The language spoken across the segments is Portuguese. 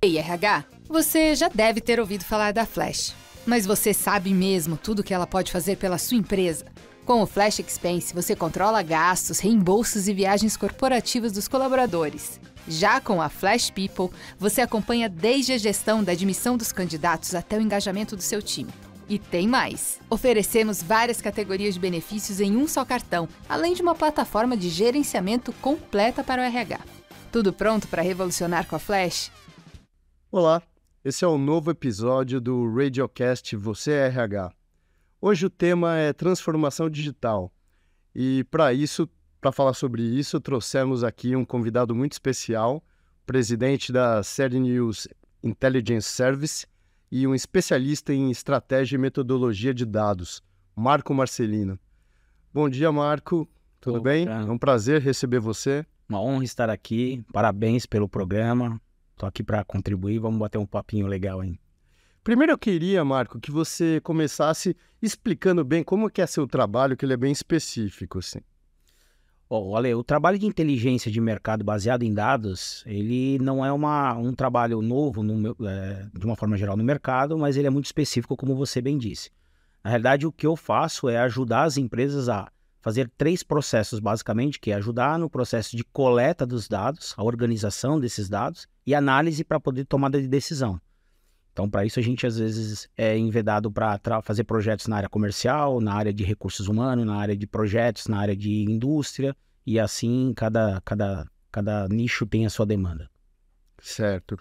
Ei, RH, você já deve ter ouvido falar da Flash. Mas você sabe mesmo tudo o que ela pode fazer pela sua empresa? Com o Flash Expense, você controla gastos, reembolsos e viagens corporativas dos colaboradores. Já com a Flash People, você acompanha desde a gestão da admissão dos candidatos até o engajamento do seu time. E tem mais! Oferecemos várias categorias de benefícios em um só cartão, além de uma plataforma de gerenciamento completa para o RH. Tudo pronto para revolucionar com a Flash? Olá, esse é o novo episódio do Radiocast Você é RH. Hoje o tema é transformação digital e para falar sobre isso, trouxemos aqui um convidado muito especial, presidente da Série News Intelligence Service e um especialista em estratégia e metodologia de dados, Marco Marcelino. Bom dia, Marco. Tudo bem? É um prazer receber você. Uma honra estar aqui. Parabéns pelo programa. Estou aqui para contribuir. Vamos bater um papinho legal aí. Primeiro eu queria, Marco, que você começasse explicando bem como que é seu trabalho, que ele é bem específico, assim. Olha, o trabalho de inteligência de mercado baseado em dados, ele não é um trabalho novo de uma forma geral no mercado, mas ele é muito específico, como você bem disse. Na realidade, o que eu faço é ajudar as empresas a fazer 3 processos, basicamente, que é ajudar no processo de coleta dos dados, a organização desses dados e análise para poder tomada de decisão. Então, para isso, a gente, às vezes, é envedado para fazer projetos na área comercial, na área de recursos humanos, na área de projetos, na área de indústria, e assim, cada nicho tem a sua demanda. Certo.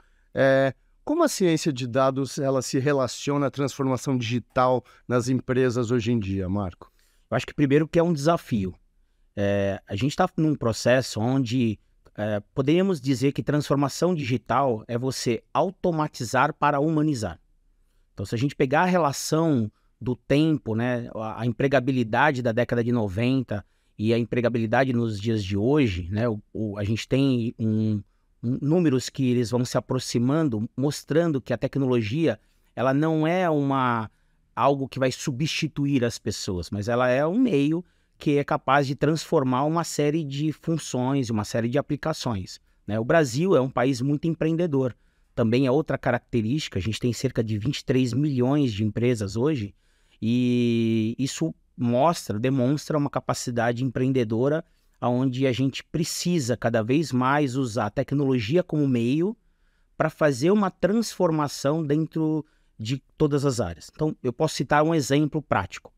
Como a ciência de dados ela se relaciona à transformação digital nas empresas hoje em dia, Marco? Eu acho que, primeiro, que é um desafio. A gente está num processo onde poderíamos dizer que transformação digital é você automatizar para humanizar. Então, se a gente pegar a relação do tempo, né, a empregabilidade da década de 90 e a empregabilidade nos dias de hoje, né, a gente tem números que eles vão se aproximando, mostrando que a tecnologia ela não é algo que vai substituir as pessoas, mas ela é um meio que é capaz de transformar uma série de funções, uma série de aplicações, né? O Brasil é um país muito empreendedor. Também é outra característica, a gente tem cerca de 23 milhões de empresas hoje, e isso demonstra uma capacidade empreendedora onde a gente precisa cada vez mais usar a tecnologia como meio para fazer uma transformação dentro de todas as áreas. Então, eu posso citar um exemplo prático.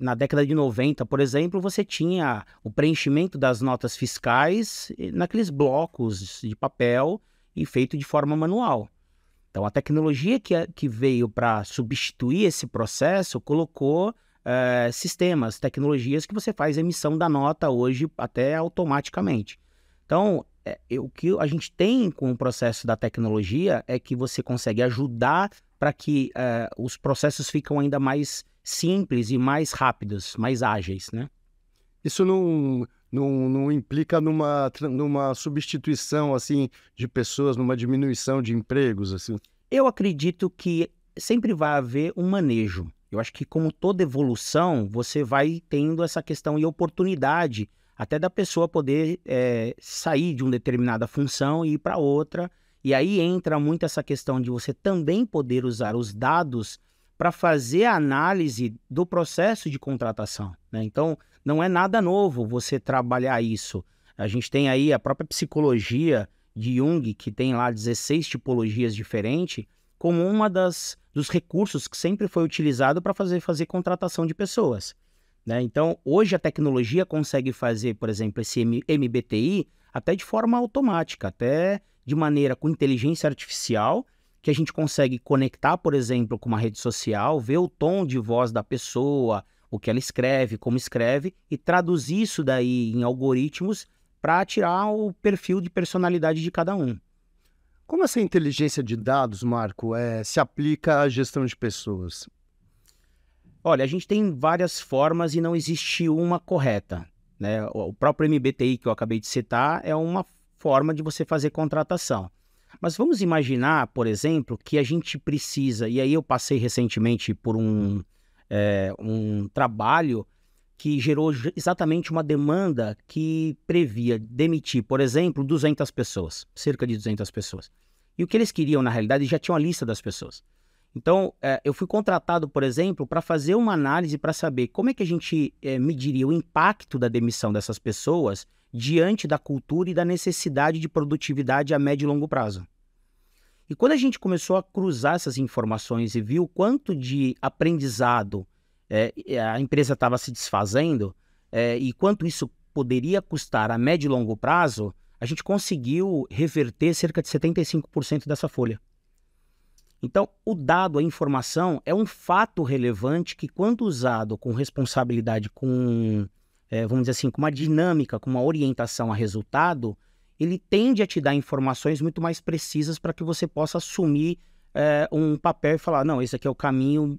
Na década de 90, por exemplo, você tinha o preenchimento das notas fiscais naqueles blocos de papel e feito de forma manual. Então, a tecnologia que veio para substituir esse processo colocou sistemas, tecnologias que você faz emissão da nota hoje até automaticamente. Então, o que a gente tem com o processo da tecnologia é que você consegue ajudar para que os processos ficam ainda mais simples e mais rápidos, mais ágeis, né? Isso não implica numa substituição assim de pessoas, numa diminuição de empregos, assim? Eu acredito que sempre vai haver um manejo. Eu acho que, como toda evolução, você vai tendo essa questão e oportunidade até da pessoa poder sair de uma determinada função e ir para outra. E aí entra muito essa questão de você também poder usar os dados para fazer a análise do processo de contratação, né? Então, não é nada novo você trabalhar isso. A gente tem aí a própria psicologia de Jung, que tem lá 16 tipologias diferentes, como dos recursos que sempre foi utilizado para fazer contratação de pessoas, né? Então, hoje a tecnologia consegue fazer, por exemplo, esse MBTI até de forma automática, até de maneira com inteligência artificial, que a gente consegue conectar, por exemplo, com uma rede social, ver o tom de voz da pessoa, o que ela escreve, como escreve, e traduzir isso daí em algoritmos para tirar o perfil de personalidade de cada um. Como essa inteligência de dados, Marco, se aplica à gestão de pessoas? Olha, a gente tem várias formas e não existe uma correta, né? O próprio MBTI que eu acabei de citar é uma forma de você fazer contratação. Mas vamos imaginar, por exemplo, que a gente precisa, e aí eu passei recentemente por um trabalho que gerou exatamente uma demanda que previa demitir, por exemplo, 200 pessoas, cerca de 200 pessoas. E o que eles queriam, na realidade, já tinham a lista das pessoas. Então, eu fui contratado, por exemplo, para fazer uma análise para saber como é que a gente mediria o impacto da demissão dessas pessoas diante da cultura e da necessidade de produtividade a médio e longo prazo. E quando a gente começou a cruzar essas informações e viu o quanto de aprendizado a empresa estava se desfazendo e quanto isso poderia custar a médio e longo prazo, a gente conseguiu reverter cerca de 75% dessa folha. Então, o dado, a informação, é um fato relevante que, quando usado com responsabilidade, vamos dizer assim, com uma dinâmica, com uma orientação a resultado, ele tende a te dar informações muito mais precisas para que você possa assumir um papel e falar, não, esse aqui é o caminho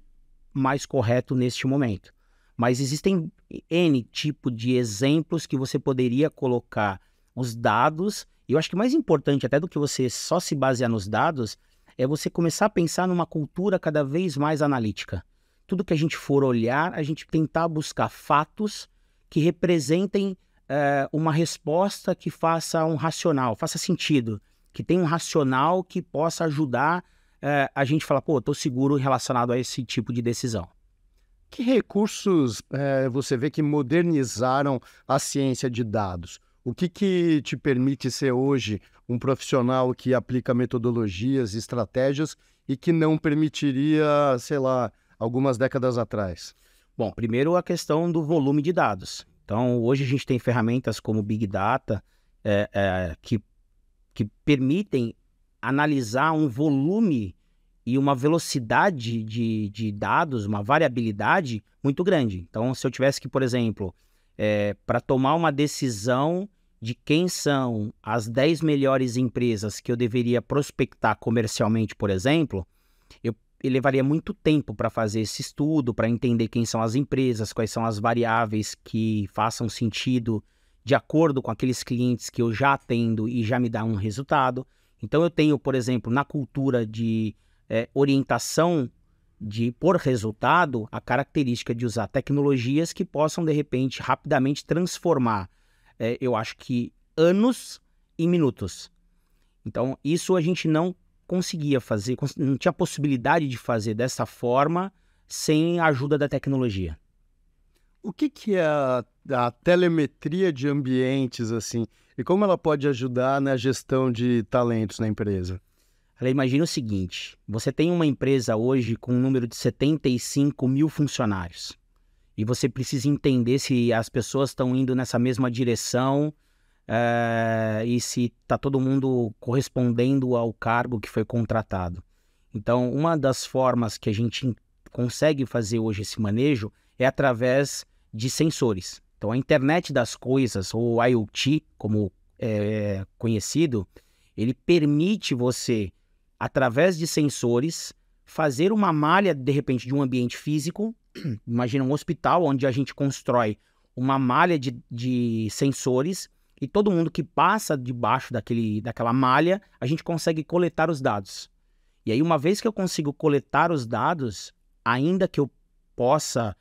mais correto neste momento. Mas existem N tipo de exemplos que você poderia colocar os dados, e eu acho que mais importante até do que você só se basear nos dados, é você começar a pensar numa cultura cada vez mais analítica. Tudo que a gente for olhar, a gente tentar buscar fatos que representem uma resposta que faça um racional, faça sentido, que tenha um racional que possa ajudar a gente a falar, pô, estou seguro relacionado a esse tipo de decisão. Que recursos você vê que modernizaram a ciência de dados? O que te permite ser hoje um profissional que aplica metodologias, estratégias e que não permitiria, sei lá, algumas décadas atrás? Bom, primeiro a questão do volume de dados. Então, hoje a gente tem ferramentas como Big Data que permitem analisar um volume e uma velocidade de dados, uma variabilidade muito grande. Então, se eu tivesse que, por exemplo, para tomar uma decisão de quem são as 10 melhores empresas que eu deveria prospectar comercialmente, por exemplo, eu levaria muito tempo para fazer esse estudo, para entender quem são as empresas, quais são as variáveis que façam sentido de acordo com aqueles clientes que eu já atendo e já me dá um resultado. Então eu tenho, por exemplo, na cultura de orientação por resultado, a característica de usar tecnologias que possam, de repente, rapidamente transformar, eu acho que anos em minutos. Então, isso a gente não conseguia fazer, não tinha possibilidade de fazer dessa forma sem a ajuda da tecnologia. O que é a telemetria de ambientes, assim, e como ela pode ajudar na gestão de talentos na empresa? Imagina o seguinte, você tem uma empresa hoje com um número de 75 mil funcionários e você precisa entender se as pessoas estão indo nessa mesma direção e se está todo mundo correspondendo ao cargo que foi contratado. Então, uma das formas que a gente consegue fazer hoje esse manejo é através de sensores. Então, a internet das coisas, ou IoT, como é conhecido, ele permite você, através de sensores, fazer uma malha, de repente, de um ambiente físico. Imagina um hospital onde a gente constrói uma malha de sensores e todo mundo que passa debaixo daquela malha, a gente consegue coletar os dados. E aí, uma vez que eu consigo coletar os dados, ainda que eu possa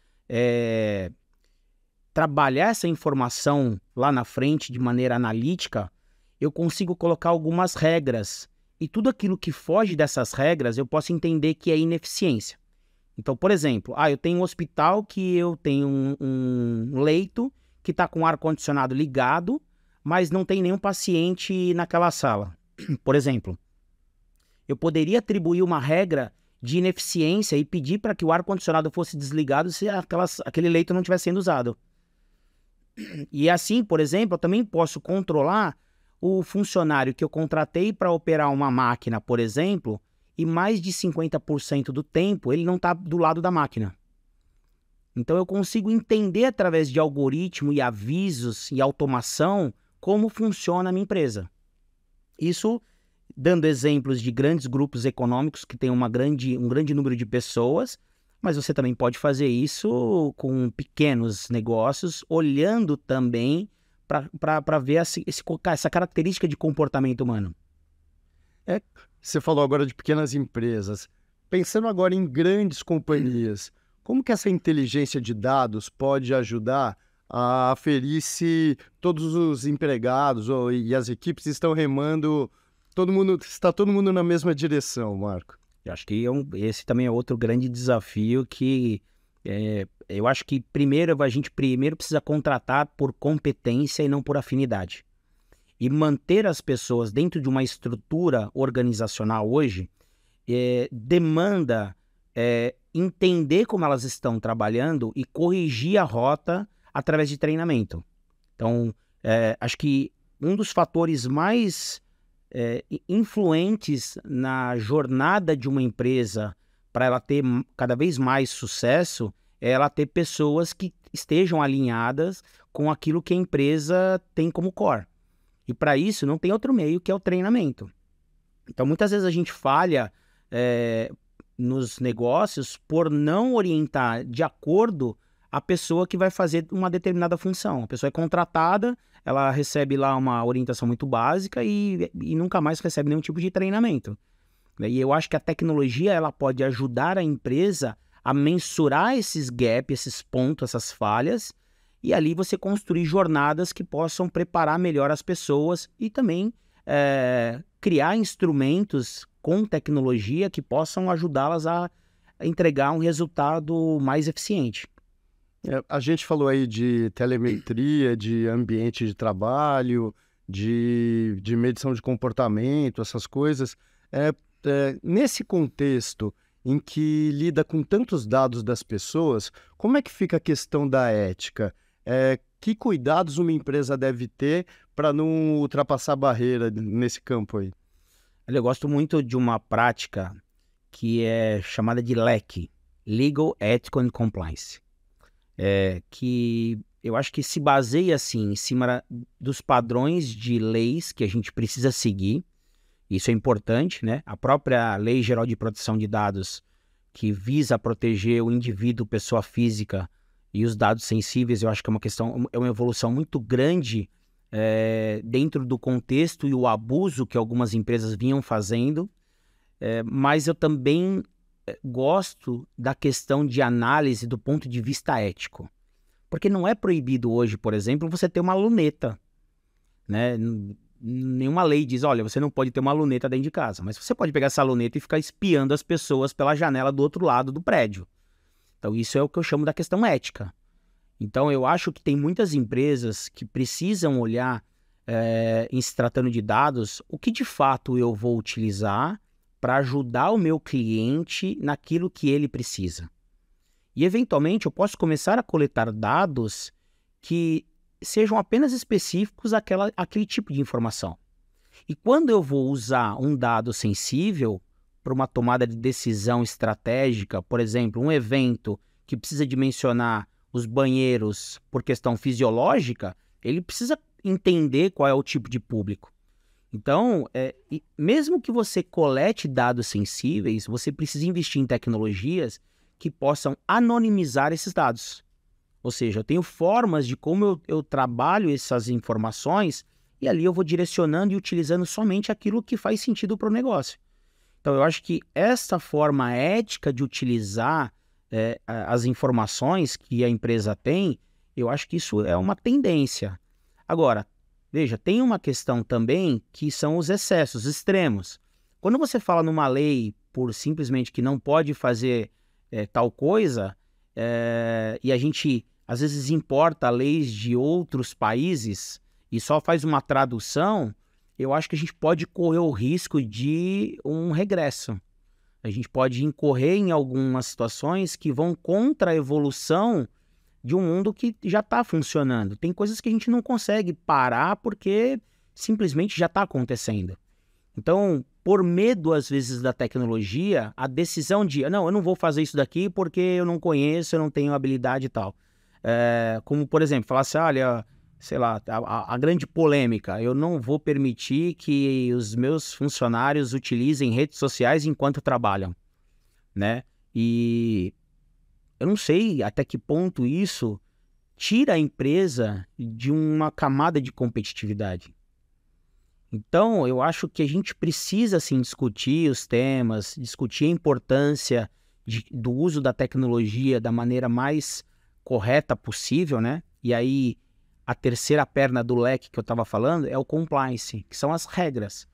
trabalhar essa informação lá na frente de maneira analítica, eu consigo colocar algumas regras. E tudo aquilo que foge dessas regras, eu posso entender que é ineficiência. Então, por exemplo, eu tenho um hospital que eu tenho um leito que está com o ar-condicionado ligado, mas não tem nenhum paciente naquela sala. Por exemplo, eu poderia atribuir uma regra de ineficiência e pedir para que o ar-condicionado fosse desligado se aquele leito não estivesse sendo usado. E assim, por exemplo, eu também posso controlar o funcionário que eu contratei para operar uma máquina, por exemplo, e mais de 50% do tempo ele não está do lado da máquina. Então eu consigo entender através de algoritmo e avisos e automação como funciona a minha empresa. Isso dando exemplos de grandes grupos econômicos que têm um grande número de pessoas, mas você também pode fazer isso com pequenos negócios, olhando também para ver essa característica de comportamento humano. Você falou agora de pequenas empresas. Pensando agora em grandes companhias, como que essa inteligência de dados pode ajudar a aferir se todos os empregados e as equipes estão remando está todo mundo na mesma direção, Marco. Eu acho que esse também é outro grande desafio que eu acho que a gente primeiro precisa contratar por competência e não por afinidade. E manter as pessoas dentro de uma estrutura organizacional hoje demanda entender como elas estão trabalhando e corrigir a rota através de treinamento. Então, acho que um dos fatores mais influentes na jornada de uma empresa para ela ter cada vez mais sucesso é ela ter pessoas que estejam alinhadas com aquilo que a empresa tem como core. E para isso não tem outro meio que é o treinamento. Então muitas vezes a gente falha nos negócios por não orientar de acordo a pessoa que vai fazer uma determinada função. A pessoa é contratada, ela recebe lá uma orientação muito básica e nunca mais recebe nenhum tipo de treinamento. E eu acho que a tecnologia ela pode ajudar a empresa a mensurar esses gaps, esses pontos, essas falhas, e ali você construir jornadas que possam preparar melhor as pessoas e também criar instrumentos com tecnologia que possam ajudá-las a entregar um resultado mais eficiente. A gente falou aí de telemetria, de ambiente de trabalho, de medição de comportamento, essas coisas. Nesse contexto em que lida com tantos dados das pessoas, como é que fica a questão da ética? Que cuidados uma empresa deve ter para não ultrapassar a barreira nesse campo aí? Eu gosto muito de uma prática que é chamada de LEC, Legal, Ethical and Compliance. Que eu acho que se baseia assim em cima dos padrões de leis que a gente precisa seguir. Isso é importante, né? A própria Lei Geral de Proteção de Dados, que visa proteger o indivíduo, pessoa física e os dados sensíveis, eu acho que é uma evolução muito grande dentro do contexto e o abuso que algumas empresas vinham fazendo. Mas eu também gosto da questão de análise do ponto de vista ético. Porque não é proibido hoje, por exemplo, você ter uma luneta, né? Nenhuma lei diz, olha, você não pode ter uma luneta dentro de casa, mas você pode pegar essa luneta e ficar espiando as pessoas pela janela do outro lado do prédio. Então isso é o que eu chamo da questão ética. Então eu acho que tem muitas empresas que precisam olhar, em se tratando de dados, o que de fato eu vou utilizar para ajudar o meu cliente naquilo que ele precisa. E, eventualmente, eu posso começar a coletar dados que sejam apenas específicos àquele tipo de informação. E quando eu vou usar um dado sensível para uma tomada de decisão estratégica, por exemplo, um evento que precisa dimensionar os banheiros por questão fisiológica, ele precisa entender qual é o tipo de público. Então, mesmo que você colete dados sensíveis, você precisa investir em tecnologias que possam anonimizar esses dados. Ou seja, eu tenho formas de como eu trabalho essas informações e ali eu vou direcionando e utilizando somente aquilo que faz sentido para o negócio. Então, eu acho que essa forma ética de utilizar as informações que a empresa tem, eu acho que isso é uma tendência. Agora, veja, tem uma questão também que são os excessos extremos. Quando você fala numa lei por simplesmente que não pode fazer tal coisa, e a gente às vezes importa leis de outros países e só faz uma tradução, eu acho que a gente pode correr o risco de um regresso. A gente pode incorrer em algumas situações que vão contra a evolução de um mundo que já está funcionando. Tem coisas que a gente não consegue parar porque simplesmente já está acontecendo. Então, por medo, às vezes, da tecnologia, a decisão de, não, eu não vou fazer isso daqui porque eu não conheço, eu não tenho habilidade e tal. Como, por exemplo, falar assim, olha, sei lá, a grande polêmica, eu não vou permitir que os meus funcionários utilizem redes sociais enquanto trabalham, né? E eu não sei até que ponto isso tira a empresa de uma camada de competitividade. Então, eu acho que a gente precisa, sim, discutir os temas, discutir a importância do uso da tecnologia da maneira mais correta possível, né? E aí, a terceira perna do leque que eu estava falando é o compliance, que são as regras.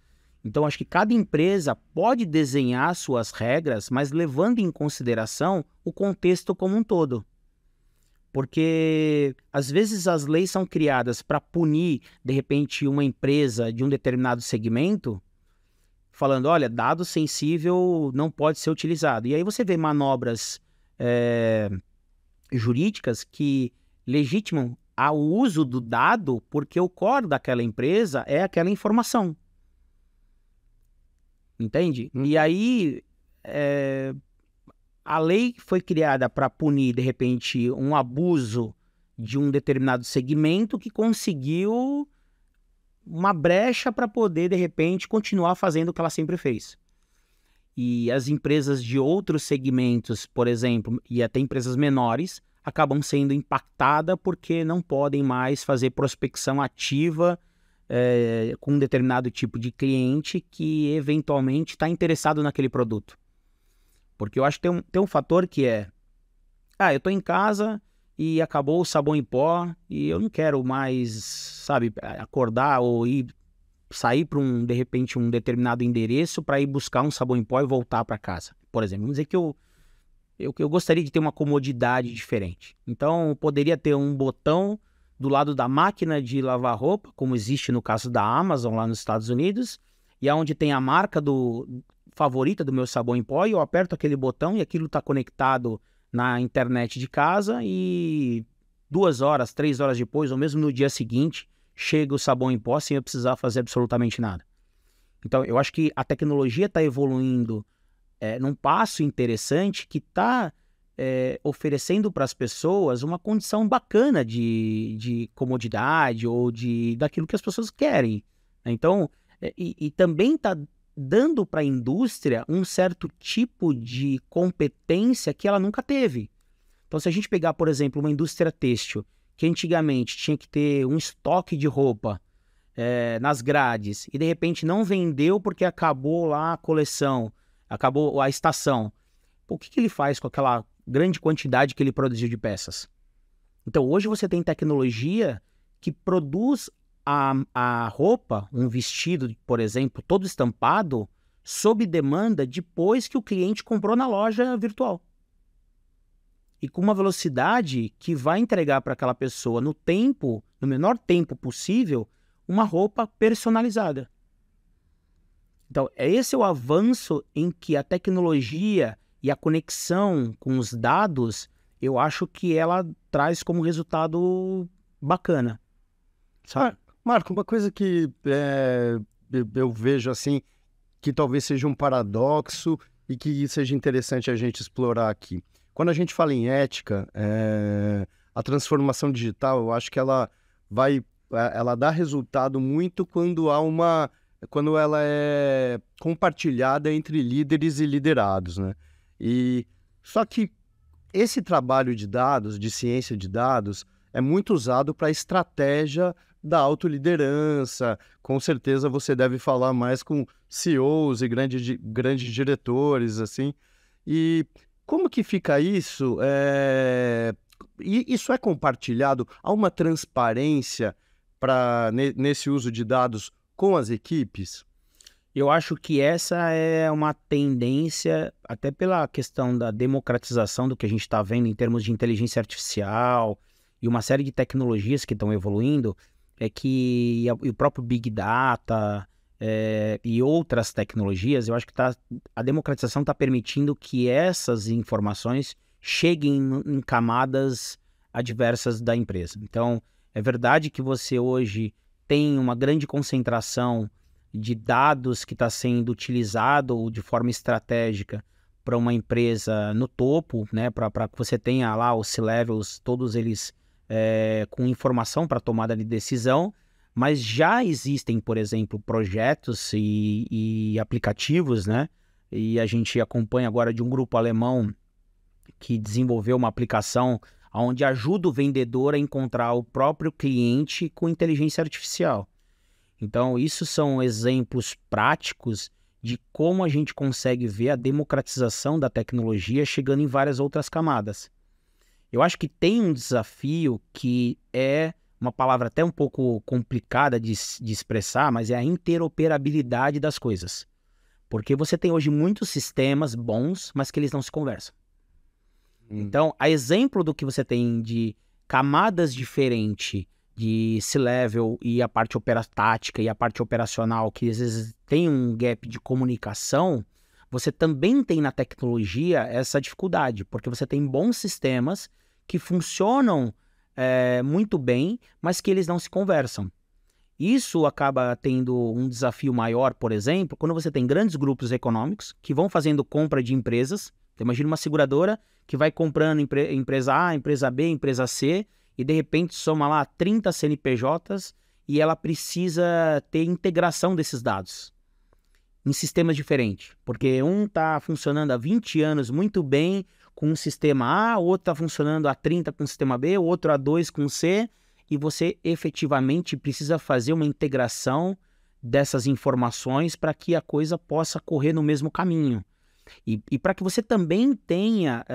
Então, acho que cada empresa pode desenhar suas regras, mas levando em consideração o contexto como um todo. Porque, às vezes, as leis são criadas para punir, de repente, uma empresa de um determinado segmento, falando, olha, dado sensível não pode ser utilizado. E aí você vê manobras jurídicas que legitimam o uso do dado porque o core daquela empresa é aquela informação. Entende? E aí, a lei foi criada para punir, de repente, um abuso de um determinado segmento que conseguiu uma brecha para poder, de repente, continuar fazendo o que ela sempre fez. E as empresas de outros segmentos, por exemplo, e até empresas menores, acabam sendo impactadas porque não podem mais fazer prospecção ativa com um determinado tipo de cliente que eventualmente está interessado naquele produto. Porque eu acho que tem um fator que eu estou em casa e acabou o sabão em pó e eu não quero mais, sabe, acordar ou sair para de repente, um determinado endereço para ir buscar um sabão em pó e voltar para casa. Por exemplo, vamos dizer que eu gostaria de ter uma comodidade diferente. Então, poderia ter um botão do lado da máquina de lavar roupa, como existe no caso da Amazon lá nos Estados Unidos, e onde tem a marca favorita do meu sabão em pó, e eu aperto aquele botão e aquilo está conectado na internet de casa e 2 horas, 3 horas depois, ou mesmo no dia seguinte, chega o sabão em pó sem eu precisar fazer absolutamente nada. Então, eu acho que a tecnologia está evoluindo num passo interessante que está oferecendo para as pessoas uma condição bacana de comodidade ou daquilo que as pessoas querem. Então, e também está dando para a indústria um certo tipo de competência que ela nunca teve. Então, se a gente pegar, por exemplo, uma indústria têxtil, que antigamente tinha que ter um estoque de roupa nas grades, e de repente não vendeu porque acabou lá a coleção, acabou a estação. O que ele faz com aquela grande quantidade que ele produziu de peças? Então, hoje você tem tecnologia que produz a roupa, um vestido, por exemplo, todo estampado, sob demanda depois que o cliente comprou na loja virtual. E com uma velocidade que vai entregar para aquela pessoa no menor tempo possível, uma roupa personalizada. Então, esse é o avanço em que a tecnologia e a conexão com os dados, eu acho que ela traz como resultado bacana. Sabe? Marco, uma coisa que eu vejo assim, que talvez seja um paradoxo e que seja interessante a gente explorar aqui. Quando a gente fala em ética, a transformação digital, eu acho que ela dá resultado muito quando ela é compartilhada entre líderes e liderados, né? Só que esse trabalho de dados, de ciência de dados, é muito usado para a estratégia da autoliderança. Com certeza você deve falar mais com CEOs e grandes diretores, assim. E como que fica isso? Isso é compartilhado? Há uma transparência nesse uso de dados com as equipes? Eu acho que essa é uma tendência, até pela questão da democratização do que a gente está vendo em termos de inteligência artificial e uma série de tecnologias que estão evoluindo, e o próprio Big Data e outras tecnologias, eu acho que a democratização está permitindo que essas informações cheguem em camadas adversas da empresa. Então, é verdade que você hoje tem uma grande concentração de dados que está sendo utilizado de forma estratégica para uma empresa no topo, né, para que você tenha lá os C-levels, todos eles com informação para tomada de decisão, mas já existem, por exemplo, projetos e aplicativos, né, e a gente acompanha agora de um grupo alemão que desenvolveu uma aplicação onde ajuda o vendedor a encontrar o próprio cliente com inteligência artificial. Então, isso são exemplos práticos de como a gente consegue ver a democratização da tecnologia chegando em várias outras camadas. Eu acho que tem um desafio que é uma palavra até um pouco complicada de expressar, mas é a interoperabilidade das coisas. Porque você tem hoje muitos sistemas bons, mas que eles não se conversam. Então, a exemplo do que você tem de camadas diferentes de C-level e a parte tática e a parte operacional, que às vezes tem um gap de comunicação, você também tem na tecnologia essa dificuldade, porque você tem bons sistemas que funcionam muito bem, mas que eles não se conversam. Isso acaba tendo um desafio maior, por exemplo, quando você tem grandes grupos econômicos que vão fazendo compra de empresas. Então, imagina uma seguradora que vai comprando empresa A, empresa B, empresa C, e de repente soma lá 30 CNPJs e ela precisa ter integração desses dados em sistemas diferentes. Porque um está funcionando há 20 anos muito bem com um sistema A, o outro está funcionando há 30 com o sistema B, o outro há 2 com o C, e você efetivamente precisa fazer uma integração dessas informações para que a coisa possa correr no mesmo caminho. E para que você também tenha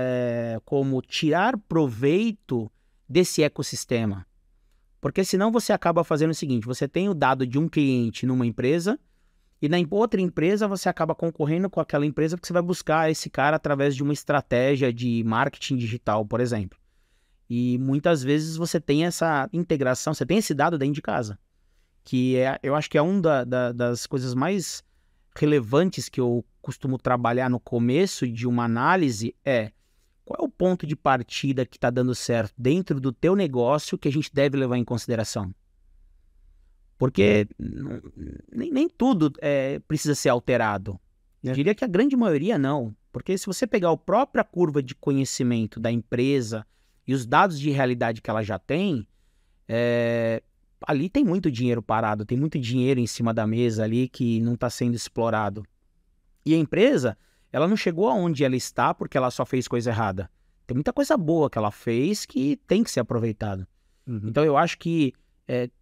como tirar proveito desse ecossistema. Porque senão você acaba fazendo o seguinte, você tem o dado de um cliente numa empresa e na outra empresa você acaba concorrendo com aquela empresa porque você vai buscar esse cara através de uma estratégia de marketing digital, por exemplo. E muitas vezes você tem essa integração, você tem esse dado dentro de casa, que eu acho que é uma das coisas mais relevantes que eu costumo trabalhar no começo de uma análise qual é o ponto de partida que está dando certo dentro do teu negócio que a gente deve levar em consideração. Porque nem tudo precisa ser alterado. Eu diria que a grande maioria não. Porque se você pegar a própria curva de conhecimento da empresa e os dados de realidade que ela já tem, ali tem muito dinheiro parado, tem muito dinheiro em cima da mesa ali que não está sendo explorado. E a empresa, ela não chegou aonde ela está porque ela só fez coisa errada. Tem muita coisa boa que ela fez que tem que ser aproveitada. Então eu acho que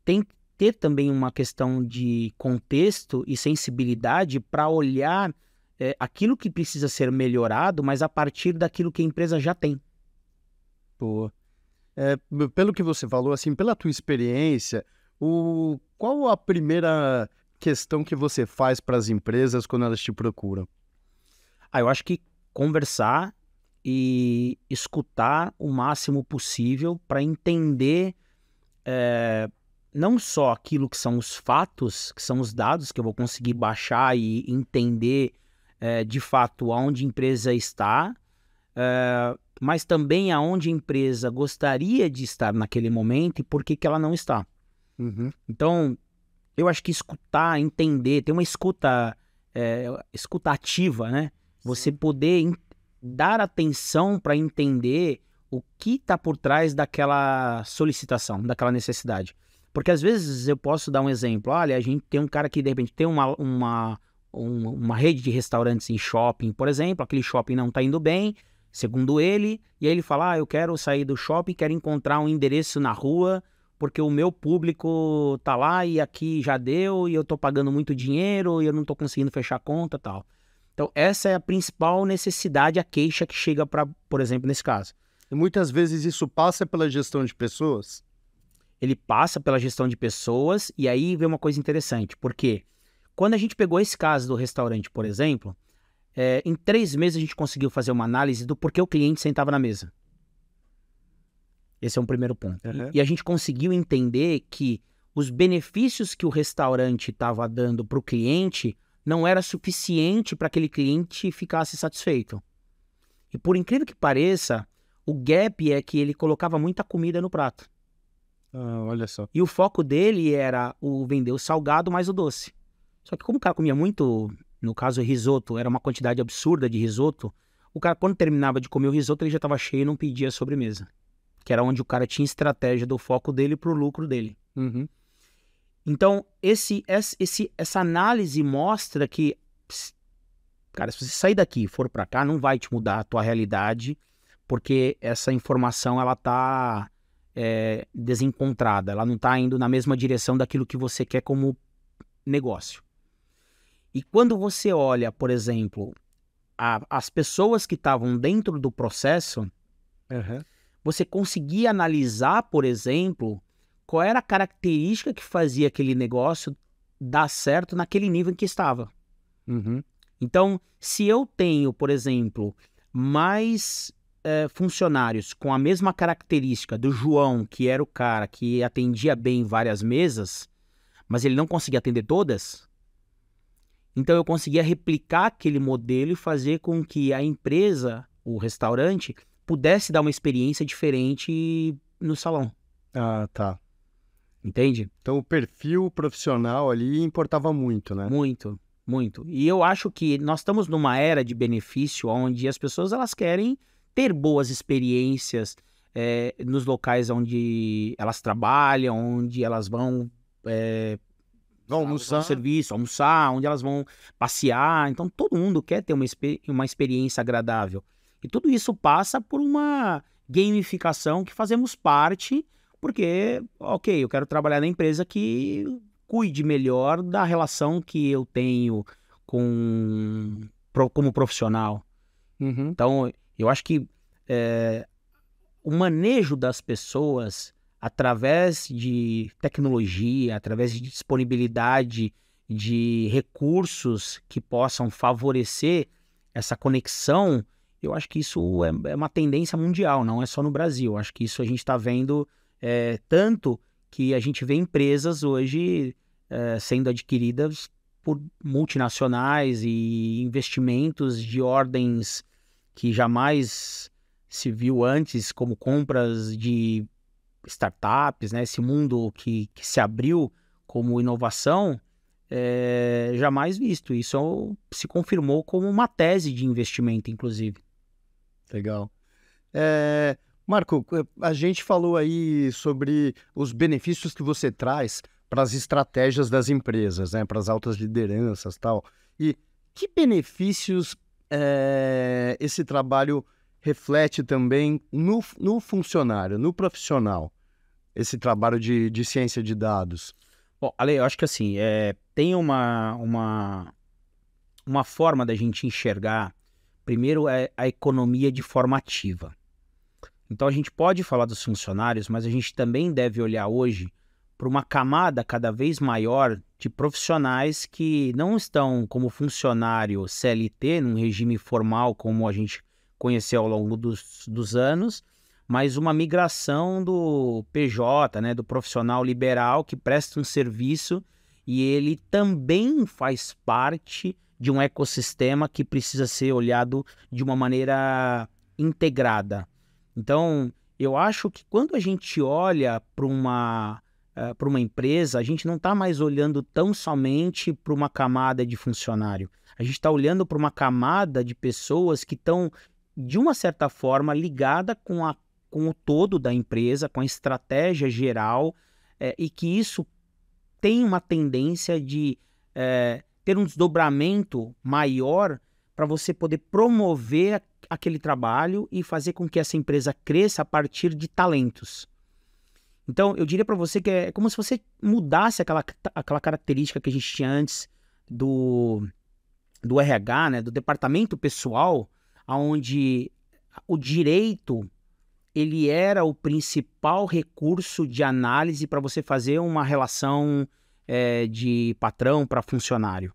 tem que ter também uma questão de contexto e sensibilidade para olhar aquilo que precisa ser melhorado, mas a partir daquilo que a empresa já tem. Boa. Pelo que você falou, assim, pela tua experiência, qual a primeira questão que você faz para as empresas quando elas te procuram? Eu acho que conversar e escutar o máximo possível para entender não só aquilo que são os fatos, que são os dados que eu vou conseguir baixar e entender de fato aonde a empresa está, mas também aonde a empresa gostaria de estar naquele momento e por que ela não está. Então, eu acho que escutar, entender, ter uma escuta ativa, né? Você poder dar atenção para entender o que está por trás daquela solicitação, daquela necessidade. Porque às vezes eu posso dar um exemplo. Olha, a gente tem um cara que de repente tem uma rede de restaurantes em shopping, por exemplo. Aquele shopping não está indo bem, segundo ele. E aí ele fala, eu quero sair do shopping, quero encontrar um endereço na rua, porque o meu público tá lá e aqui já deu, e eu tô pagando muito dinheiro, e eu não tô conseguindo fechar a conta e tal. Então, essa é a principal necessidade, a queixa que chega para, por exemplo, nesse caso. E muitas vezes isso passa pela gestão de pessoas? Ele passa pela gestão de pessoas, e aí vem uma coisa interessante, porque quando a gente pegou esse caso do restaurante, por exemplo, em 3 meses a gente conseguiu fazer uma análise do porquê o cliente sentava na mesa. Esse é um primeiro ponto. E a gente conseguiu entender que os benefícios que o restaurante estava dando para o cliente não era suficiente para que aquele cliente ficasse satisfeito. E por incrível que pareça, o gap é que ele colocava muita comida no prato. Olha só. E o foco dele era vender o salgado mais o doce. Só que como o cara comia muito, no caso risoto, era uma quantidade absurda de risoto, o cara quando terminava de comer o risoto ele já estava cheio e não pedia sobremesa. Que era onde o cara tinha estratégia do foco dele pro lucro dele. Então, essa análise mostra que, cara, se você sair daqui e for para cá, não vai te mudar a tua realidade, porque essa informação, ela tá desencontrada, ela não tá indo na mesma direção daquilo que você quer como negócio. E quando você olha, por exemplo, as pessoas que estavam dentro do processo, você conseguia analisar, por exemplo, qual era a característica que fazia aquele negócio dar certo naquele nível em que estava. Uhum. Então, se eu tenho, por exemplo, mais funcionários com a mesma característica do João, que era o cara que atendia bem várias mesas, mas ele não conseguia atender todas, então eu conseguia replicar aquele modelo e fazer com que a empresa, o restaurante, pudesse dar uma experiência diferente no salão. Ah, tá. Entende? Então o perfil profissional ali importava muito, né? Muito, muito. E eu acho que nós estamos numa era de benefício onde as pessoas elas querem ter boas experiências nos locais onde elas trabalham, onde elas vão Almoçar. serviço, almoçar, onde elas vão passear. Então todo mundo quer ter uma experiência agradável. E tudo isso passa por uma gamificação que fazemos parte, porque, ok, eu quero trabalhar na empresa que cuide melhor da relação que eu tenho como profissional. Uhum. Então, eu acho que o manejo das pessoas através de tecnologia, através de disponibilidade de recursos que possam favorecer essa conexão, eu acho que isso é uma tendência mundial, não é só no Brasil. Eu acho que isso a gente está vendo tanto que a gente vê empresas hoje sendo adquiridas por multinacionais e investimentos de ordens que jamais se viu antes, como compras de startups, né? Esse mundo que se abriu como inovação, jamais visto. Isso se confirmou como uma tese de investimento, inclusive. Legal. Marco, a gente falou aí sobre os benefícios que você traz para as estratégias das empresas, né? Para as altas lideranças e tal. E que benefícios esse trabalho reflete também no funcionário, no profissional, esse trabalho de ciência de dados? Bom, Ale, eu acho que assim, tem uma forma da gente enxergar, primeiro é a economia de forma ativa. Então a gente pode falar dos funcionários, mas a gente também deve olhar hoje para uma camada cada vez maior de profissionais que não estão como funcionário CLT, num regime formal como a gente conheceu ao longo dos anos, mas uma migração do PJ, né, do profissional liberal que presta um serviço e ele também faz parte de um ecossistema que precisa ser olhado de uma maneira integrada. Então, eu acho que quando a gente olha para uma empresa, a gente não está mais olhando tão somente para uma camada de funcionário. A gente está olhando para uma camada de pessoas que estão, de uma certa forma, ligada com o todo da empresa, com a estratégia geral, e que isso tem uma tendência de ter um desdobramento maior para você poder promover aquele trabalho e fazer com que essa empresa cresça a partir de talentos. Então, eu diria para você que é como se você mudasse aquela característica que a gente tinha antes do RH, né, do departamento pessoal, onde o direito ele era o principal recurso de análise para você fazer uma relação de patrão para funcionário.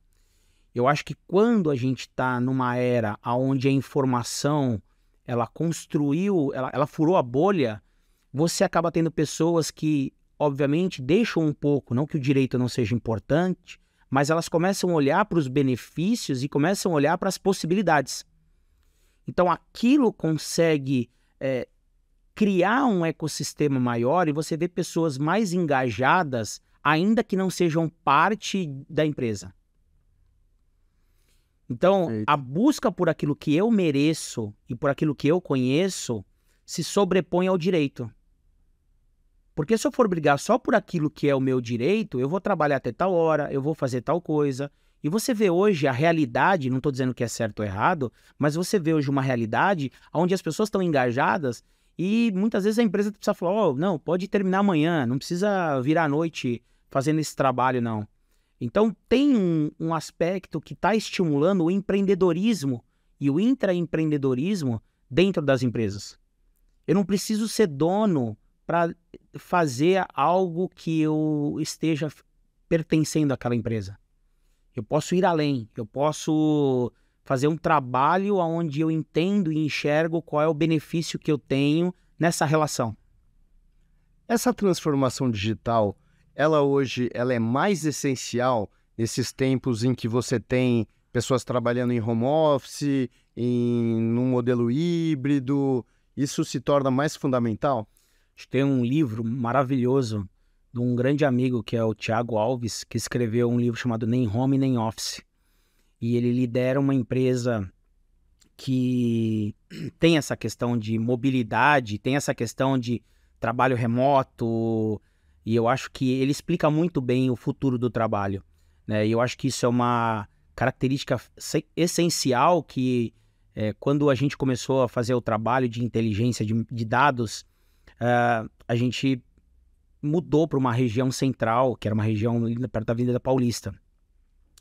Eu acho que quando a gente está numa era onde a informação ela furou a bolha, você acaba tendo pessoas que, obviamente, deixam um pouco, não que o direito não seja importante, mas elas começam a olhar para os benefícios e começam a olhar para as possibilidades. Então, aquilo consegue criar um ecossistema maior e você vê pessoas mais engajadas, ainda que não sejam parte da empresa. Então, a busca por aquilo que eu mereço e por aquilo que eu conheço se sobrepõe ao direito. Porque se eu for brigar só por aquilo que é o meu direito, eu vou trabalhar até tal hora, eu vou fazer tal coisa. E você vê hoje a realidade, não estou dizendo que é certo ou errado, mas você vê hoje uma realidade onde as pessoas estão engajadas e muitas vezes a empresa precisa falar, não, pode terminar amanhã, não precisa virar à noite fazendo esse trabalho, não. Então tem um aspecto que está estimulando o empreendedorismo e o intraempreendedorismo dentro das empresas. Eu não preciso ser dono para fazer algo que eu esteja pertencendo àquela empresa. Eu posso ir além, eu posso fazer um trabalho onde eu entendo e enxergo qual é o benefício que eu tenho nessa relação. Essa transformação digital, ela hoje é mais essencial nesses tempos em que você tem pessoas trabalhando em home office, num modelo híbrido, isso se torna mais fundamental? Tem um livro maravilhoso de um grande amigo que é o Thiago Alves, que escreveu um livro chamado Nem Home Nem Office. E ele lidera uma empresa que tem essa questão de mobilidade, tem essa questão de trabalho remoto, e eu acho que ele explica muito bem o futuro do trabalho, né? E eu acho que isso é uma característica essencial que quando a gente começou a fazer o trabalho de inteligência de dados, a gente mudou para uma região central, que era uma região perto da Avenida Paulista.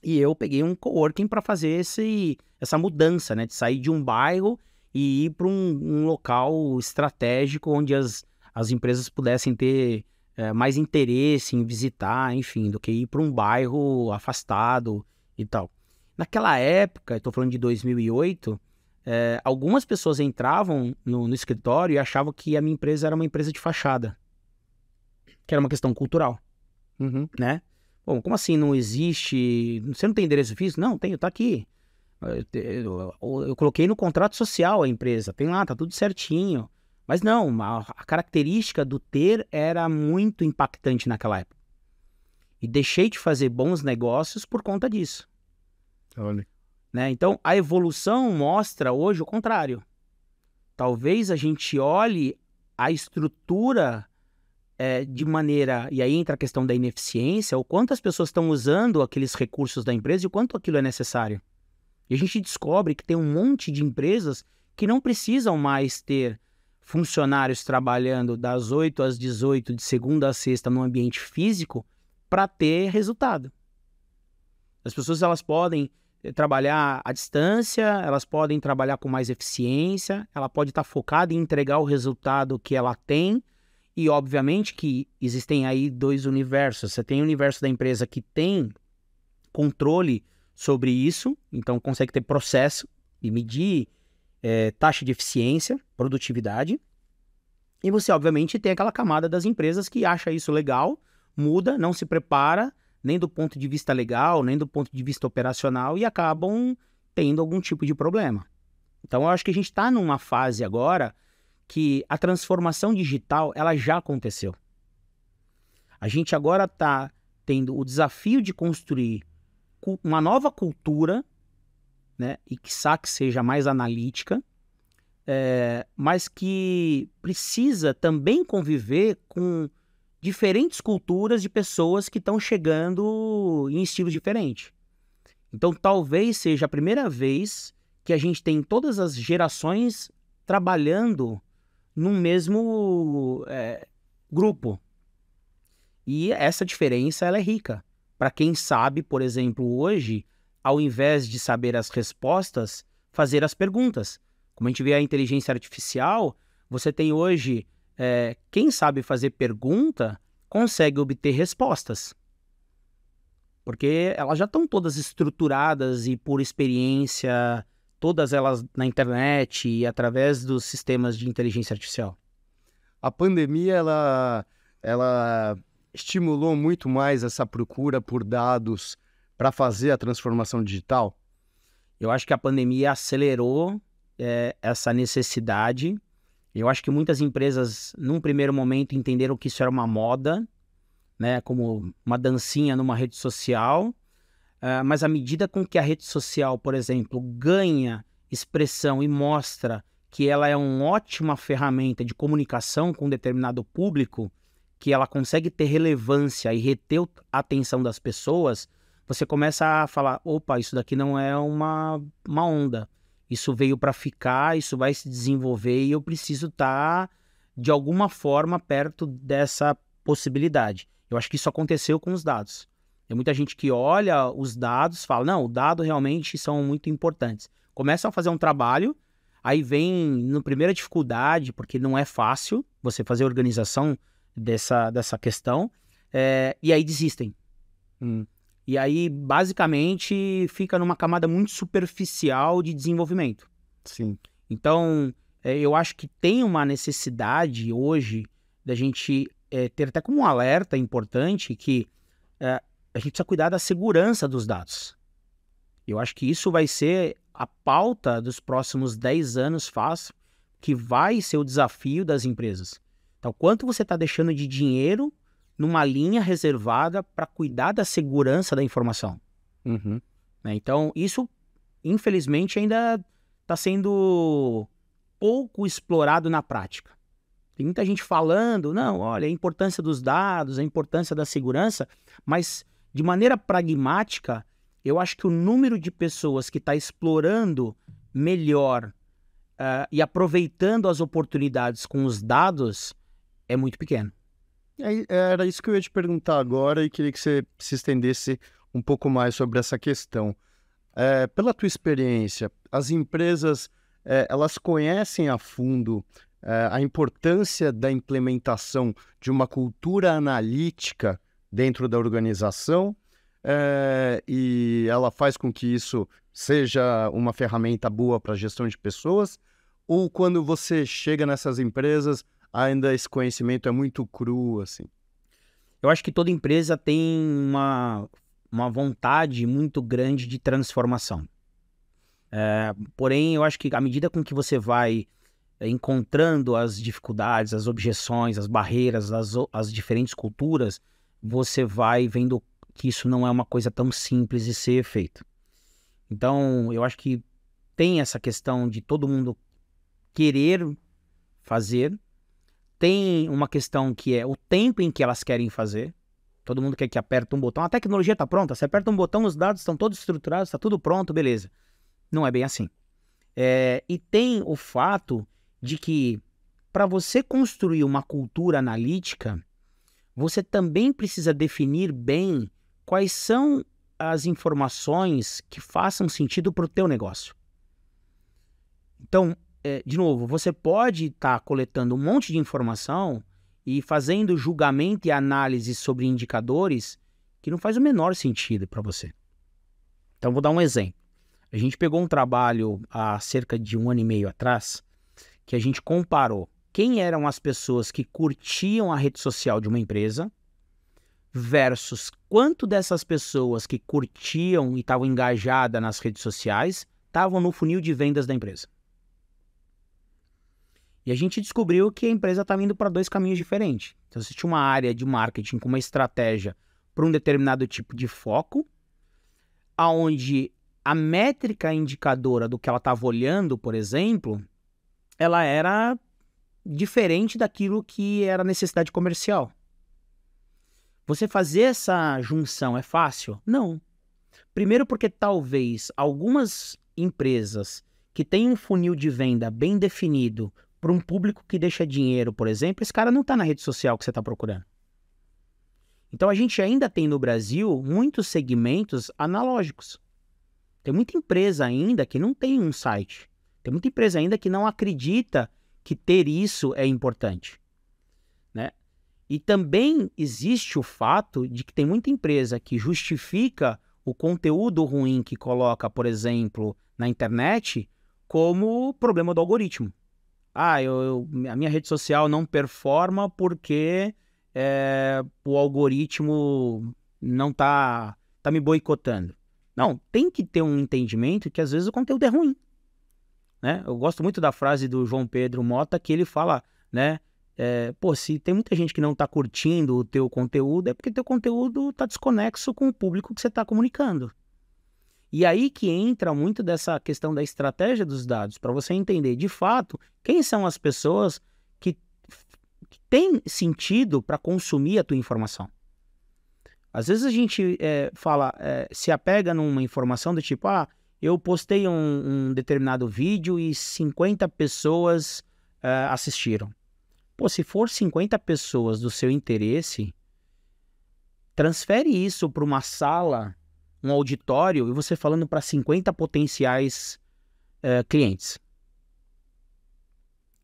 E eu peguei um coworking para fazer essa mudança, né? De sair de um bairro e ir para um local estratégico onde as empresas pudessem ter mais interesse em visitar, enfim, do que ir para um bairro afastado e tal. Naquela época, estou falando de 2008, algumas pessoas entravam no escritório e achavam que a minha empresa era uma empresa de fachada, que era uma questão cultural, né? Bom, como assim não existe? Você não tem endereço físico? Não, tenho, tá aqui. Eu coloquei no contrato social a empresa, tem lá, tá tudo certinho. Mas não, a característica do ter era muito impactante naquela época. E deixei de fazer bons negócios por conta disso. Olha. Né? Então, a evolução mostra hoje o contrário. Talvez a gente olhe a estrutura de maneira... E aí entra a questão da ineficiência, o quanto as pessoas estão usando aqueles recursos da empresa e o quanto aquilo é necessário. E a gente descobre que tem um monte de empresas que não precisam mais ter funcionários trabalhando das 8 às 18, de segunda a sexta, no ambiente físico, para ter resultado. As pessoas elas podem trabalhar à distância, elas podem trabalhar com mais eficiência, ela pode estar focada em entregar o resultado que ela tem, e obviamente que existem aí dois universos. Você tem o universo da empresa que tem controle sobre isso, então consegue ter processo e medir taxa de eficiência, produtividade, e você obviamente tem aquela camada das empresas que acha isso legal, muda, não se prepara, nem do ponto de vista legal, nem do ponto de vista operacional, e acabam tendo algum tipo de problema. Então eu acho que a gente está numa fase agora que a transformação digital ela já aconteceu. A gente agora está tendo o desafio de construir uma nova cultura, né, e que seja mais analítica, mas que precisa também conviver com diferentes culturas de pessoas que estão chegando em estilos diferentes. Então talvez seja a primeira vez que a gente tem todas as gerações trabalhando num mesmo grupo. E essa diferença ela é rica. Para quem sabe, por exemplo, hoje, ao invés de saber as respostas, fazer as perguntas. Como a gente vê a inteligência artificial, você tem hoje, quem sabe fazer pergunta, consegue obter respostas. Porque elas já estão todas estruturadas e por experiência, todas elas na internet e através dos sistemas de inteligência artificial. A pandemia, ela estimulou muito mais essa procura por dados para fazer a transformação digital? Eu acho que a pandemia acelerou essa necessidade. Eu acho que muitas empresas, num primeiro momento, entenderam que isso era uma moda, né, como uma dancinha numa rede social, mas à medida com que a rede social, por exemplo, ganha expressão e mostra que ela é uma ótima ferramenta de comunicação com um determinado público, que ela consegue ter relevância e reter a atenção das pessoas, você começa a falar, opa, isso daqui não é uma onda. Isso veio para ficar, isso vai se desenvolver e eu preciso estar, de alguma forma, perto dessa possibilidade. Eu acho que isso aconteceu com os dados. Tem muita gente que olha os dados e fala, não, os dados realmente são muito importantes. Começam a fazer um trabalho, Aí vem na primeira dificuldade, porque não é fácil você fazer a organização dessa questão, e aí desistem. E aí, basicamente, fica numa camada muito superficial de desenvolvimento. Sim. Então, eu acho que tem uma necessidade hoje da gente ter até como um alerta importante que a gente precisa cuidar da segurança dos dados. Eu acho que isso vai ser a pauta dos próximos 10 anos fácil, que vai ser o desafio das empresas. Então, quanto você está deixando de dinheiro numa linha reservada para cuidar da segurança da informação? Né? Então, isso, infelizmente, ainda está sendo pouco explorado na prática. Tem muita gente falando, não, olha, a importância dos dados, a importância da segurança, mas de maneira pragmática, eu acho que o número de pessoas que está explorando melhor e aproveitando as oportunidades com os dados é muito pequeno. Era isso que eu ia te perguntar agora e queria que você se estendesse um pouco mais sobre essa questão. Pela tua experiência, as empresas, elas conhecem a fundo a importância da implementação de uma cultura analítica dentro da organização e ela faz com que isso seja uma ferramenta boa para a gestão de pessoas? Ou quando você chega nessas empresas, ainda esse conhecimento é muito cru, assim? Eu acho que toda empresa tem uma vontade muito grande de transformação. Porém, eu acho que à medida com que você vai encontrando as dificuldades, as objeções, as barreiras, as diferentes culturas, você vai vendo que isso não é uma coisa tão simples de ser feito. Então, eu acho que tem essa questão de todo mundo querer fazer. Tem uma questão que é o tempo em que elas querem fazer. Todo mundo quer que aperte um botão. A tecnologia está pronta. Você aperta um botão, os dados estão todos estruturados, está tudo pronto, beleza. Não é bem assim. E tem o fato de que para você construir uma cultura analítica, você também precisa definir bem quais são as informações que façam sentido para o teu negócio. Então, de novo, você pode estar coletando um monte de informação e fazendo julgamento e análise sobre indicadores que não faz o menor sentido para você. Então, vou dar um exemplo. A gente pegou um trabalho há cerca de 1 ano e meio atrás, que a gente comparou quem eram as pessoas que curtiam a rede social de uma empresa versus quanto dessas pessoas que curtiam e estavam engajadas nas redes sociais estavam no funil de vendas da empresa. E a gente descobriu que a empresa estava indo para 2 caminhos diferentes. Então, você tinha uma área de marketing com uma estratégia para um determinado tipo de foco, aonde a métrica indicadora do que ela estava olhando, por exemplo, ela era diferente daquilo que era necessidade comercial. Você fazer essa junção é fácil? Não. Primeiro porque talvez algumas empresas que têm um funil de venda bem definido para um público que deixa dinheiro, por exemplo, esse cara não está na rede social que você está procurando. Então a gente ainda tem no Brasil muitos segmentos analógicos. Tem muita empresa ainda que não tem um site. Tem muita empresa ainda que não acredita que ter isso é importante, né? E também existe o fato de que tem muita empresa que justifica o conteúdo ruim que coloca, por exemplo, na internet como problema do algoritmo. A minha rede social não performa porque o algoritmo não tá me boicotando. Não, tem que ter um entendimento que às vezes o conteúdo é ruim, né? Eu gosto muito da frase do João Pedro Mota que ele fala, né? Se tem muita gente que não está curtindo o teu conteúdo, é porque teu conteúdo está desconexo com o público que você está comunicando. E aí que entra muito dessa questão da estratégia dos dados, para você entender, de fato, quem são as pessoas que têm sentido para consumir a tua informação. Às vezes a gente se apega numa informação do tipo, eu postei um determinado vídeo e 50 pessoas assistiram. Pô, se for 50 pessoas do seu interesse, transfere isso para uma sala, um auditório, e você falando para 50 potenciais clientes.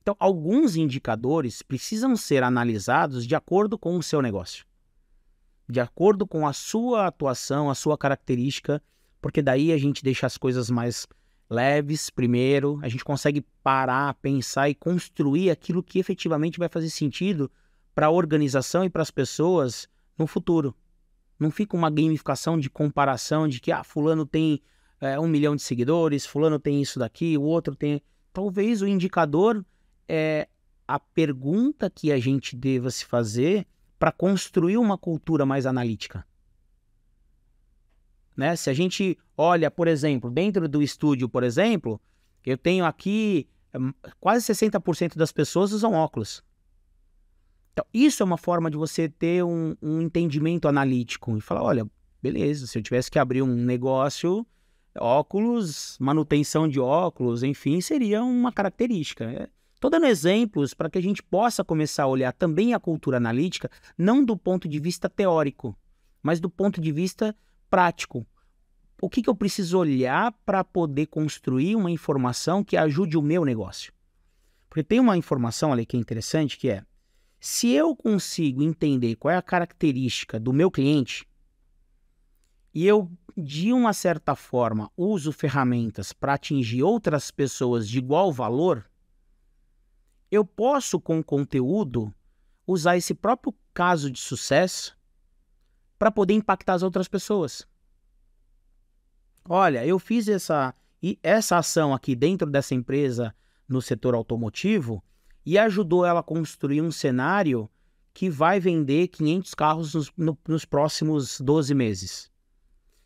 Então, alguns indicadores precisam ser analisados de acordo com o seu negócio, de acordo com a sua atuação, a sua característica, porque daí a gente deixa as coisas mais leves primeiro, a gente consegue parar, pensar e construir aquilo que efetivamente vai fazer sentido para a organização e para as pessoas no futuro. Não fica uma gamificação de comparação de que fulano tem 1 milhão de seguidores, fulano tem isso daqui, o outro tem... Talvez o indicador é a pergunta que a gente deva se fazer para construir uma cultura mais analítica. Né? Se a gente olha, por exemplo, dentro do estúdio, por exemplo, eu tenho aqui quase 60% das pessoas usam óculos. Então, isso é uma forma de você ter um entendimento analítico e falar, olha, beleza, se eu tivesse que abrir um negócio, óculos, manutenção de óculos, enfim, seria uma característica. Estou dando exemplos para que a gente possa começar a olhar também a cultura analítica, não do ponto de vista teórico, mas do ponto de vista prático. O que eu preciso olhar para poder construir uma informação que ajude o meu negócio? Porque tem uma informação ali que é interessante, que é, se eu consigo entender qual é a característica do meu cliente e eu, de uma certa forma, uso ferramentas para atingir outras pessoas de igual valor, eu posso, com conteúdo, usar esse próprio caso de sucesso para poder impactar as outras pessoas. Olha, eu fiz essa ação aqui dentro dessa empresa no setor automotivo e ajudou ela a construir um cenário que vai vender 500 carros nos próximos 12 meses.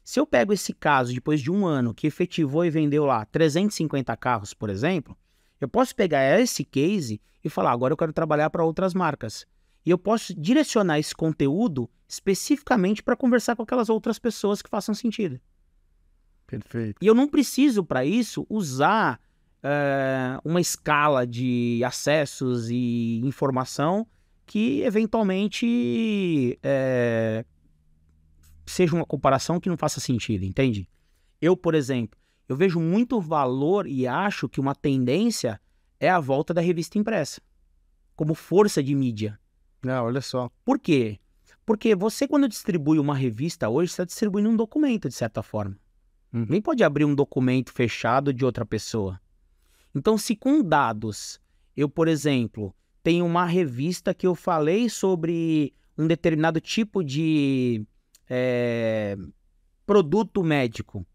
Se eu pego esse caso depois de um ano que efetivou e vendeu lá 350 carros, por exemplo, eu posso pegar esse case e falar, agora eu quero trabalhar para outras marcas. E eu posso direcionar esse conteúdo especificamente para conversar com aquelas outras pessoas que façam sentido. Perfeito. E eu não preciso, para isso, usar uma escala de acessos e informação que, eventualmente, seja uma comparação que não faça sentido, entende? Eu, por exemplo, eu vejo muito valor e acho que uma tendência é a volta da revista impressa, como força de mídia. Olha só. Por quê? Porque você, quando distribui uma revista hoje, está distribuindo um documento, de certa forma. Ninguém pode abrir um documento fechado de outra pessoa. Então, se com dados, eu, por exemplo, tenho uma revista que eu falei sobre um determinado tipo de produto médico,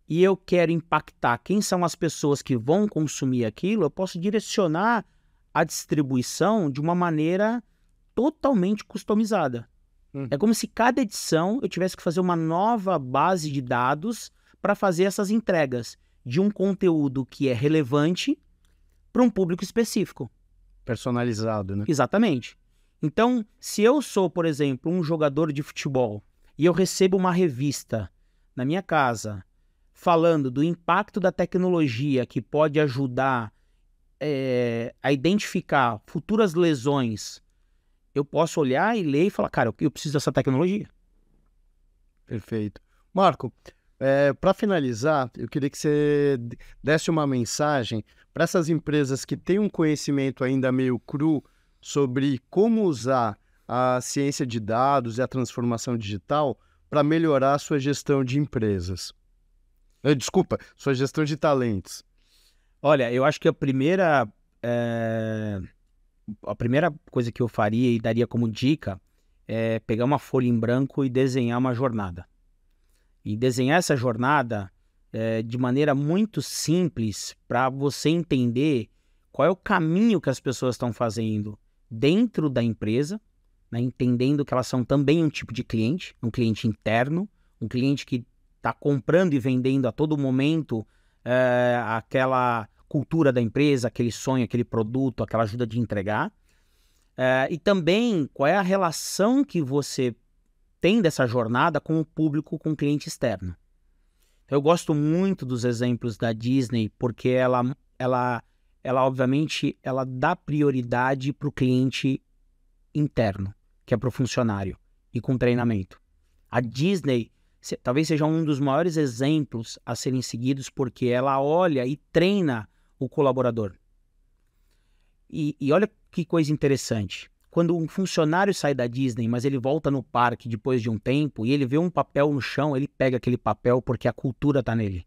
e eu quero impactar quem são as pessoas que vão consumir aquilo, eu posso direcionar a distribuição de uma maneira totalmente customizada. É como se cada edição eu tivesse que fazer uma nova base de dados para fazer essas entregas de um conteúdo que é relevante para um público específico. Personalizado, né? Exatamente. Então, se eu sou, por exemplo, um jogador de futebol e eu recebo uma revista na minha casa falando do impacto da tecnologia que pode ajudar a identificar futuras lesões, eu posso olhar e ler e falar, cara, eu preciso dessa tecnologia. Perfeito. Marco, para finalizar, eu queria que você desse uma mensagem para essas empresas que têm um conhecimento ainda meio cru sobre como usar a ciência de dados e a transformação digital para melhorar a sua gestão de empresas. Desculpa, sua gestão de talentos. Olha, eu acho que a primeira coisa que eu faria e daria como dica é pegar uma folha em branco e desenhar uma jornada. E desenhar essa jornada de maneira muito simples para você entender qual é o caminho que as pessoas estão fazendo dentro da empresa, né, entendendo que elas são também um tipo de cliente, um cliente interno, um cliente que está comprando e vendendo a todo momento aquela cultura da empresa, aquele sonho, aquele produto, aquela ajuda de entregar. E também qual é a relação que você tem dessa jornada com o público, com o cliente externo. Eu gosto muito dos exemplos da Disney, porque ela obviamente, ela dá prioridade para o cliente interno, que é para o funcionário, e com treinamento. A Disney talvez seja um dos maiores exemplos a serem seguidos, porque ela olha e treina o colaborador. E olha que coisa interessante. Quando um funcionário sai da Disney, mas ele volta no parque depois de um tempo e ele vê um papel no chão, ele pega aquele papel porque a cultura está nele.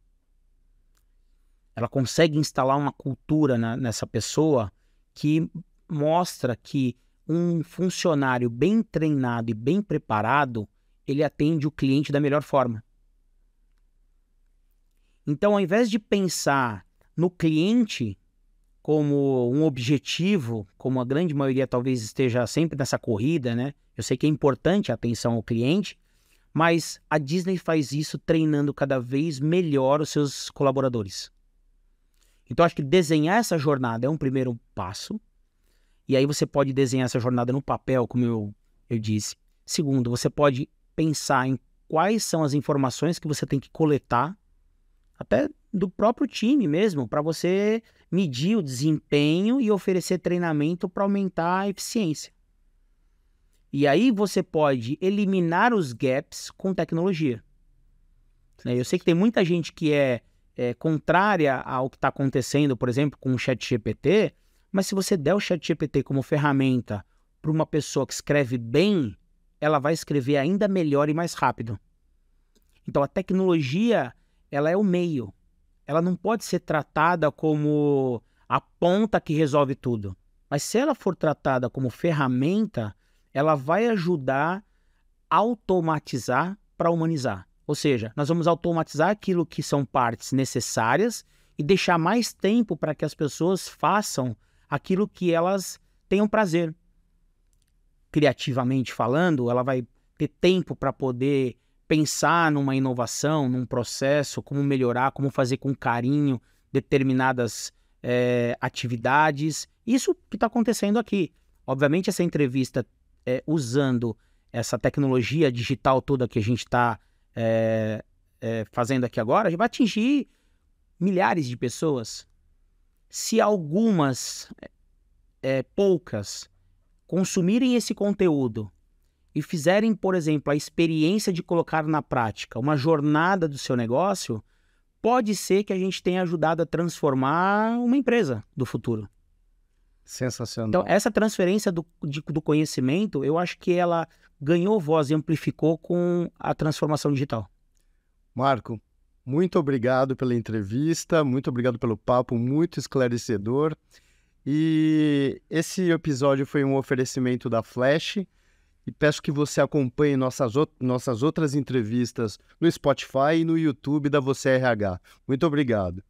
Ela consegue instalar uma cultura nessa pessoa que mostra que um funcionário bem treinado e bem preparado, ele atende o cliente da melhor forma. Então, ao invés de pensar no cliente como um objetivo, como a grande maioria talvez esteja sempre nessa corrida, né? Eu sei que é importante a atenção ao cliente, mas a Disney faz isso treinando cada vez melhor os seus colaboradores. Então, acho que desenhar essa jornada é um primeiro passo. E aí você pode desenhar essa jornada no papel, como eu disse. Segundo, você pode pensar em quais são as informações que você tem que coletar, até do próprio time mesmo, para você medir o desempenho e oferecer treinamento para aumentar a eficiência. E aí você pode eliminar os gaps com tecnologia. Eu sei que tem muita gente que é contrária ao que está acontecendo, por exemplo, com o ChatGPT, mas se você der o ChatGPT como ferramenta para uma pessoa que escreve bem, ela vai escrever ainda melhor e mais rápido. Então a tecnologia, ela é o meio. Ela não pode ser tratada como a ponta que resolve tudo. Mas se ela for tratada como ferramenta, ela vai ajudar a automatizar para humanizar. Ou seja, nós vamos automatizar aquilo que são partes necessárias e deixar mais tempo para que as pessoas façam aquilo que elas tenham prazer. Criativamente falando, ela vai ter tempo para poder pensar numa inovação, num processo, como melhorar, como fazer com carinho determinadas atividades. Isso que está acontecendo aqui. Obviamente, essa entrevista usando essa tecnologia digital toda que a gente está fazendo aqui agora, vai atingir milhares de pessoas. Se algumas, poucas, consumirem esse conteúdo e fizerem, por exemplo, a experiência de colocar na prática uma jornada do seu negócio, pode ser que a gente tenha ajudado a transformar uma empresa do futuro. Sensacional. Então, essa transferência do conhecimento, eu acho que ela ganhou voz e amplificou com a transformação digital. Marco, muito obrigado pela entrevista, muito obrigado pelo papo, muito esclarecedor. E esse episódio foi um oferecimento da Flash. E peço que você acompanhe nossas outras entrevistas no Spotify e no YouTube da Você RH. Muito obrigado.